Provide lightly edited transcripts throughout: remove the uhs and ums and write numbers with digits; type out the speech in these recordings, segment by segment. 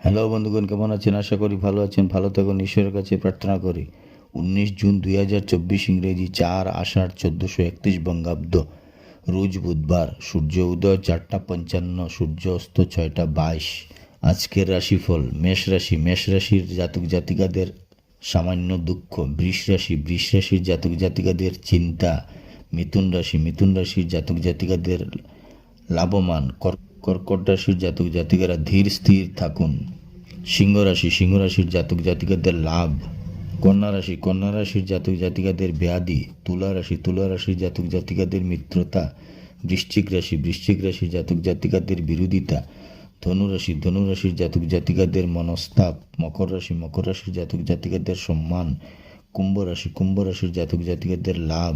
Hello বন্ধুগণ, কেমন আছেন? আশা করি ভালো আছেন। ভালো থাকুন, ঈশ্বরের কাছে প্রার্থনা করি। 19 জুন 2024 ইংরেজি, 4 আষাঢ় 1431 বঙ্গাব্দ, রোজ বুধবার। সূর্য উদয় 4টা 55, সূর্য অস্ত 6টা 22। আজকের রাশিফল: মেষ রাশি, মেষ রাশির জাতক জাতিকাদের সামান্য দুঃখ। বৃষ রাশি, বৃষ রাশির জাতক জাতিকাদের চিন্তা। মিথুন রাশি, মিথুন রাশির জাতক জাতিকাদের লাভবান। কর্কট রাশির জাতক জাতিকারা ধীর স্থির থাকুন। সিংহ রাশি, সিংহ রাশির জাতক জাতিকাদের লাভ। কন্যা রাশি, কন্যা রাশির জাতক জাতিকাদের ব্যাধি। তুলা রাশি, তুলা রাশির জাতক জাতিকাদের মিত্রতা। বৃশ্চিক রাশি, বৃশ্চিক রাশির জাতক জাতিকাদের বিরোধিতা। ধনু রাশি, ধনু রাশির জাতক জাতিকাদের মনস্তাপ। মকর রাশি, মকর রাশির জাতক জাতিকাদের সম্মান। কুম্ভ রাশি, কুম্ভ রাশির জাতক জাতিকাদের লাভ।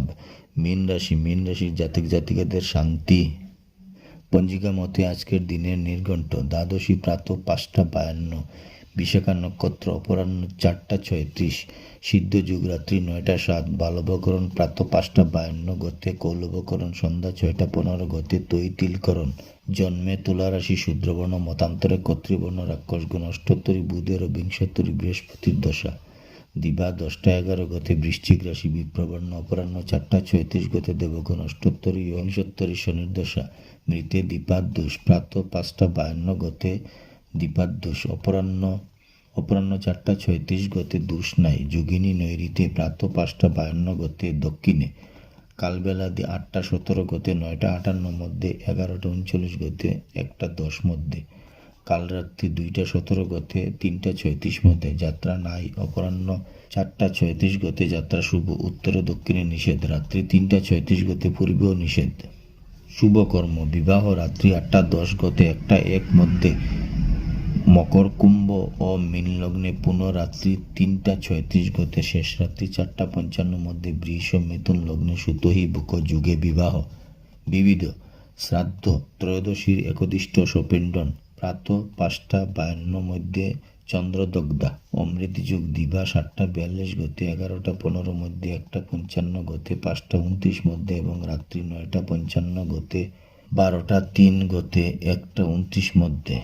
মীন রাশি, মীন রাশির জাতক জাতিকাদের শান্তি। পঞ্জিকা মতে আজকের দিনের নির্ঘণ্ট: দ্বাদশী প্রাতঃ 5টা 52, বিশাখা নক্ষত্র অপরাহ্ন 4টা 36, সিদ্ধ যুগ রাত্রি 9টা 7, বালবকরণ প্রাতঃ 5টা 52 গতে, কৌলবকরণ সন্ধ্যা 6টা 15 গতে, তৈতিলকরণ। জন্মে তুলা রাশি, শূদ্রবর্ণ, মতান্তরে কর্তৃবর্ণ, রাক্ষসগণ। অষ্টোত্তরী বুধের ও বিংশোত্তরী বৃহস্পতির দশা। দিবা 10টা 11 গতে বৃশ্চিক রাশি, বিপ্রবর্ণ অপরাহ্ন 4টা 36 গতে, দেবগণ। অষ্টোত্তরী বিংশোত্তরী শনির দশা। মৃতে দীপাদ্দোষ প্রাতঃ 5টা 52 গতে, দীপাদ্দোষ অপরাহ্ন 4টা 36 গতে, দোষ নাই। যোগিনী নৈঋতে প্রাতঃ 5টা 52 গতে, দক্ষিণে। কালবেলা 8টা 17 গতে, 9টা 58 মধ্যে, 11টা 39 গতে, 1টা 10 মধ্যে। কাল রাত্রি 2টা 17 গতে, 3টা 36 মধ্যে। যাত্রা নাই। অপরাহ্ন 4টা 36 গতে যাত্রা শুভ। উত্তর ও দক্ষিণে নিষেধ। রাত্রি 3টা 36 গতে পূর্বেও নিষেধ। শুভকর্ম: বিবাহ রাত্রি 8টা 10 গতে 1টা 1 মধ্যে, মকর কুম্ভ ও মীন লগ্নে। পুনঃ রাত্রি 3টা 36 গতে, শেষ রাত্রি 4টা 55 মধ্যে, বৃষ ও মিথুন লগ্নে। সুতহি বুক যুগে বিবাহ। বিবিধ: শ্রাদ্ধ ত্রয়োদশীর একদিষ্ট সপিণ্ডন প্রাতঃ 5টা 52 মধ্যে, চন্দ্রদগ্ধা। অমৃত যুগ দিবা 7টা 42 গতে, 11টা 15 মধ্যে, 1টা 55 গতে, 5টা 29 মধ্যে এবং রাত্রি 9টা 55 গতে, 12টা 3 গতে, 1টা 29 মধ্যে।